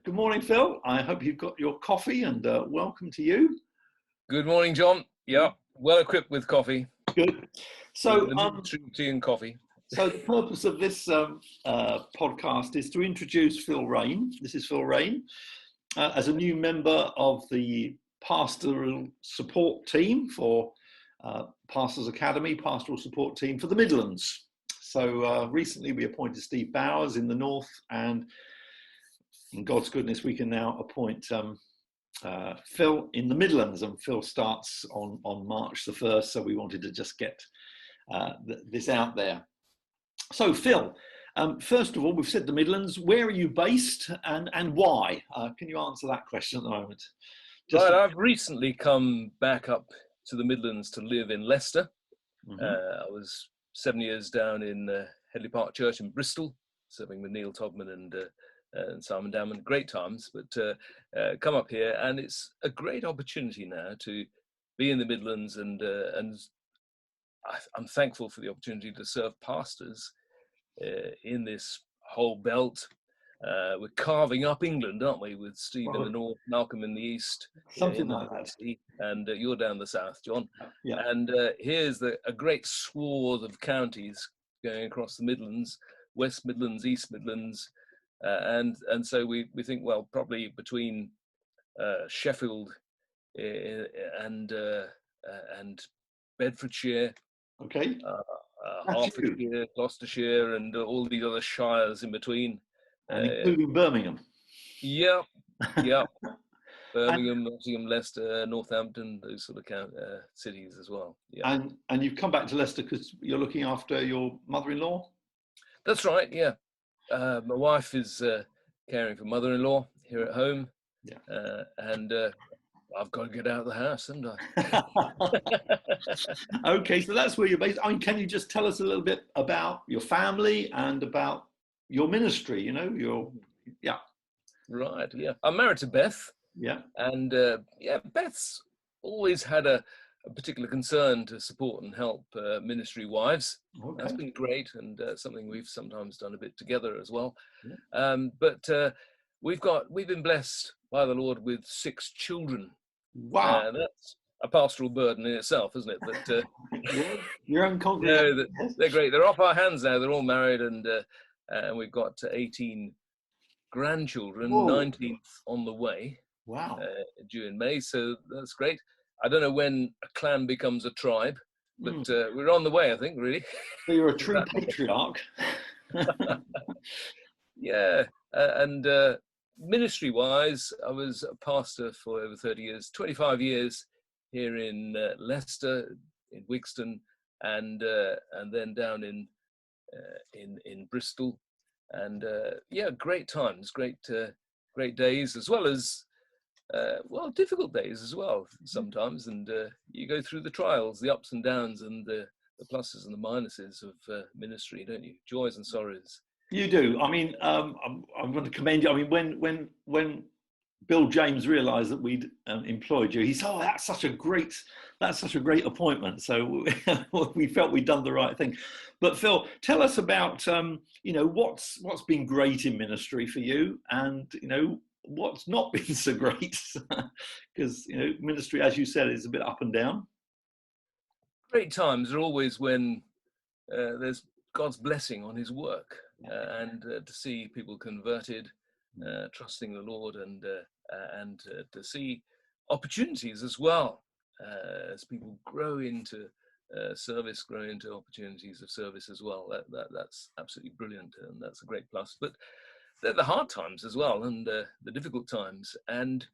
Good morning, Phil. I hope you've got your coffee and welcome to you. Good morning, John. Yeah, well equipped with coffee. Good. So, tea and coffee. So the purpose of this podcast is to introduce Phil Raine. This is Phil Raine as a new member of the Pastoral Support Team for Pastors Academy, Pastoral Support Team for the Midlands. So recently we appointed Steve Bowers in the north, and in God's goodness, we can now appoint Phil in the Midlands, and Phil starts on March the 1st, so we wanted to just get this out there. So Phil, first of all, we've said the Midlands. Where are you based and why? Can you answer that question at the moment? Right, I've recently come back up to the Midlands to live in Leicester. Mm-hmm. I was 7 years down in Headley Park Church in Bristol, serving with Neil Todman and Simon Damon. Great times, but come up here, and it's a great opportunity now to be in the Midlands, and I'm thankful for the opportunity to serve pastors in this whole belt. We're carving up England, aren't we, with Steve in the north, Malcolm in the east, something like that, and you're down the south, John. Yeah. And here's a great swath of counties going across the Midlands, West Midlands, East Midlands, and so we think, well, probably between Sheffield and Bedfordshire, okay, Hertfordshire, Gloucestershire, and all these other shires in between. And including Birmingham. Yeah. Birmingham, Nottingham, Leicester, Northampton, those sort of cities as well. Yeah. And you've come back to Leicester because you're looking after your mother-in-law? That's right, yeah. My wife is caring for mother-in-law here at home. Yeah. And I've got to get out of the house, haven't I? Okay, so that's where you're based. I mean, can you just tell us a little bit about your family and about your ministry, yeah. Right, yeah. I'm married to Beth. Yeah. And Beth's always had a particular concern to support and help ministry wives. Okay. That's been great, and something we've sometimes done a bit together as well. Yeah. But we've been blessed by the Lord with 6 children. Wow. That's a pastoral burden in itself, isn't it? But your own congregation. They're great. They're off our hands now. They're all married, and we've got 18 grandchildren, 19th on the way. Wow. Due in May, so that's great. I don't know when a clan becomes a tribe, but we're on the way, I think, really. So you're a true patriarch. Yeah, and ministry-wise, I was a pastor for over 30 years, 25 years here in Leicester, in Wigston, and then down in Bristol, and great times, great days, as well as difficult days as well sometimes, and you go through the trials, the ups and downs, and the pluses and the minuses of ministry, don't you? Joys and sorrows. You do. I mean, I'm going to commend you. I mean, when Bill James realised that we'd employed you, he said, "Oh, that's such a great appointment." So we felt we'd done the right thing. But Phil, tell us about what's been great in ministry for you, and what's not been so great, because ministry, as you said, is a bit up and down. Great times are always when there's God's blessing on his work, and to see people converted, trusting the Lord, and to see opportunities as well, as people grow into service, grow into opportunities of service as well. That's absolutely brilliant, and that's a great plus. But they're the hard times as well, and the difficult times, and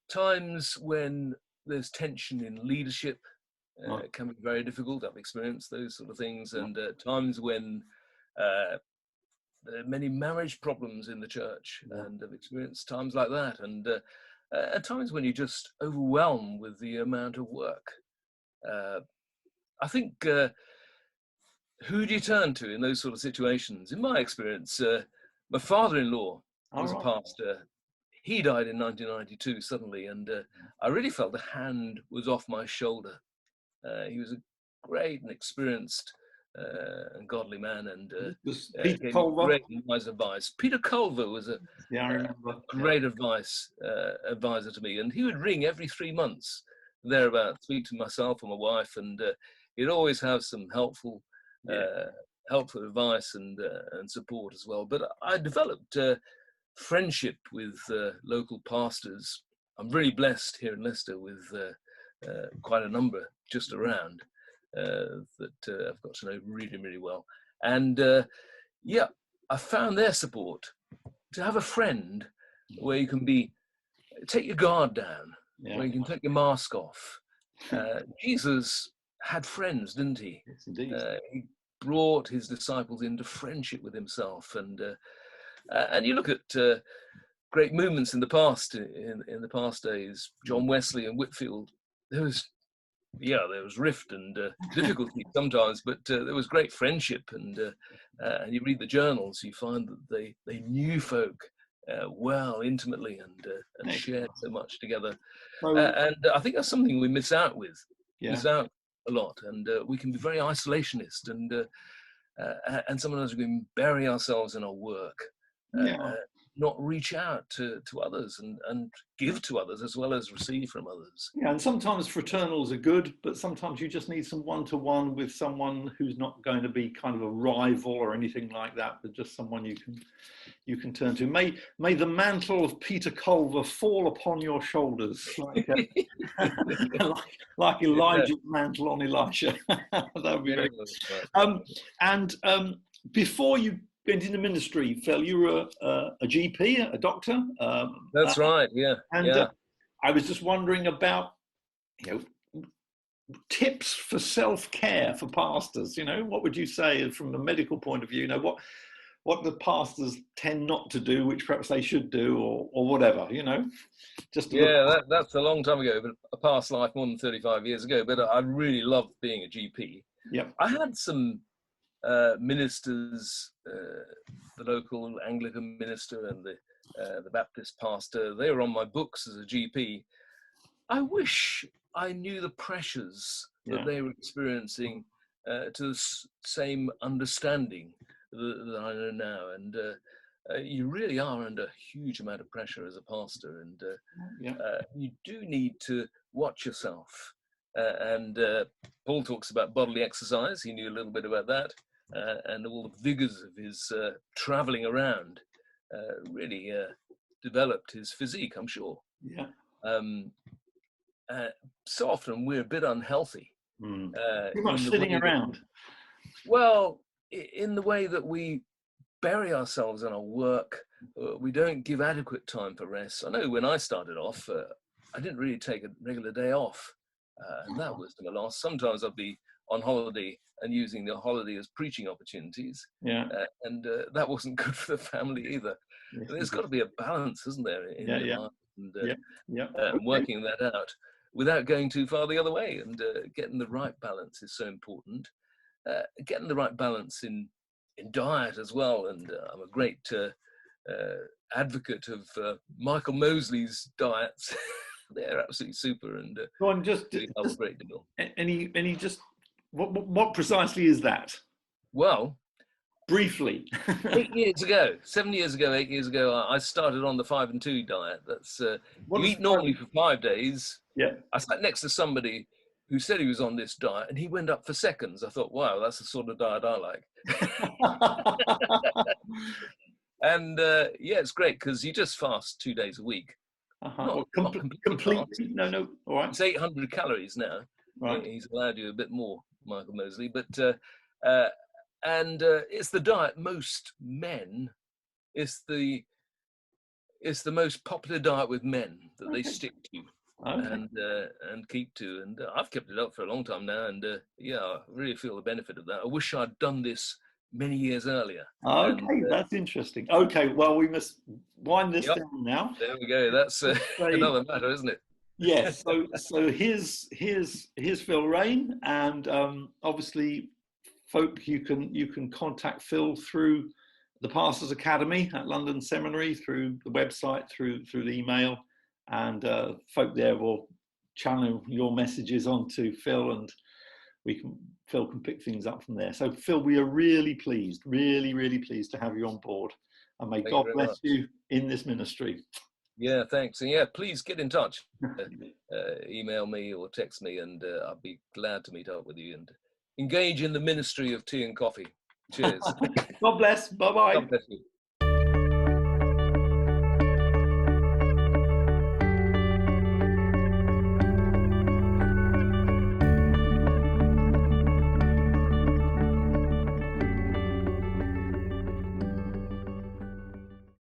times when there's tension in leadership can be very difficult. I've experienced those sort of things, and times when there are many marriage problems in the church, and I've experienced times like that, and at times when you're just overwhelmed with the amount of work. I think who do you turn to in those sort of situations? In my experience, my father-in-law was a pastor. He died in 1992 suddenly, and I really felt the hand was off my shoulder. He was a great and experienced and godly man, and Was Peter gave me Culver? great and wise advice. Peter Culver was a Yeah, I remember. great advisor to me, and he would ring every 3 months, thereabout, speak to myself and my wife, and he'd always have some helpful advice and support as well. But I developed friendship with local pastors. I'm really blessed here in Leicester with quite a number just around that I've got to know really, really well. And I found their support. To have a friend where you can take your guard down, where you can take your mask off. Jesus had friends, didn't he? Yes, indeed. He brought his disciples into friendship with himself, and you look at great movements in the past, in the past days, John Wesley and Whitfield. There was rift and difficulty sometimes, but there was great friendship, and you read the journals, you find that they knew folk well, intimately, and shared so much together. And I think that's something we miss out a lot, and we can be very isolationist, and sometimes we can bury ourselves in our work, not reach out to others and give to others as well as receive from others. Yeah, and sometimes fraternals are good, but sometimes you just need some one-to-one with someone who's not going to be kind of a rival or anything like that, but just someone you can turn to. May the mantle of Peter Culver fall upon your shoulders, like Elijah's mantle on Elisha. That would be very good. Before you went into ministry, Phil, you were a GP, a doctor. That's right. Yeah. And I was just wondering about, tips for self-care for pastors. What would you say from a medical point of view? What the pastors tend not to do, which perhaps they should do, or whatever. That's a long time ago, but a past life, more than 35 years ago. But I really loved being a GP. Yeah. I had some ministers, the local Anglican minister and the Baptist pastor. They were on my books as a GP. I wish I knew the pressures that they were experiencing to the same understanding that I know now, and you really are under a huge amount of pressure as a pastor, and you do need to watch yourself. And Paul talks about bodily exercise. He knew a little bit about that, and all the vigors of his traveling around really developed his physique, I'm sure. Yeah. So often we're a bit unhealthy. Too much sitting around. In the way that we bury ourselves in our work, we don't give adequate time for rest. I know when I started off, I didn't really take a regular day off, and that was to my loss. Sometimes I'd be on holiday and using the holiday as preaching opportunities, and that wasn't good for the family either. Yes, There's got to be a balance, isn't there, in your life, and working that out without going too far the other way, and getting the right balance is so important. Getting the right balance in diet as well, and I'm a great advocate of Michael Mosley's diets. They're absolutely super, and go on, just help a great deal. Any just what precisely is that? Well, briefly. 7 years ago, 8 years ago, I started on the 5 and 2 diet. That's you eat normally for 5 days. Yeah. I sat next to somebody who said he was on this diet, and he went up for seconds. I thought, wow, that's the sort of diet I like. And it's great because you just fast 2 days a week. Not completely. No. All right. It's 800 calories now. Right. He's allowed you a bit more, Michael Mosley, but it's the diet most men. It's the most popular diet with men that they stick to. And keep to, and I've kept it up for a long time now, and I really feel the benefit of that. I wish I'd done this many years earlier. Okay, that's interesting. Okay, well, we must wind this down now. There we go. That's another matter, isn't it? Yes. So here's Phil Raine, and obviously, folk, you can contact Phil through the Pastors Academy at London Seminary, through the website, through the email. And folk there will channel your messages onto Phil, and Phil can pick things up from there. So Phil, we are really pleased, really pleased to have you on board, and may God bless you in this ministry. Yeah, thanks. And yeah, please get in touch. Email me or text me, and I'll be glad to meet up with you and engage in the ministry of tea and coffee. Cheers. God bless. Bye-bye. God bless you.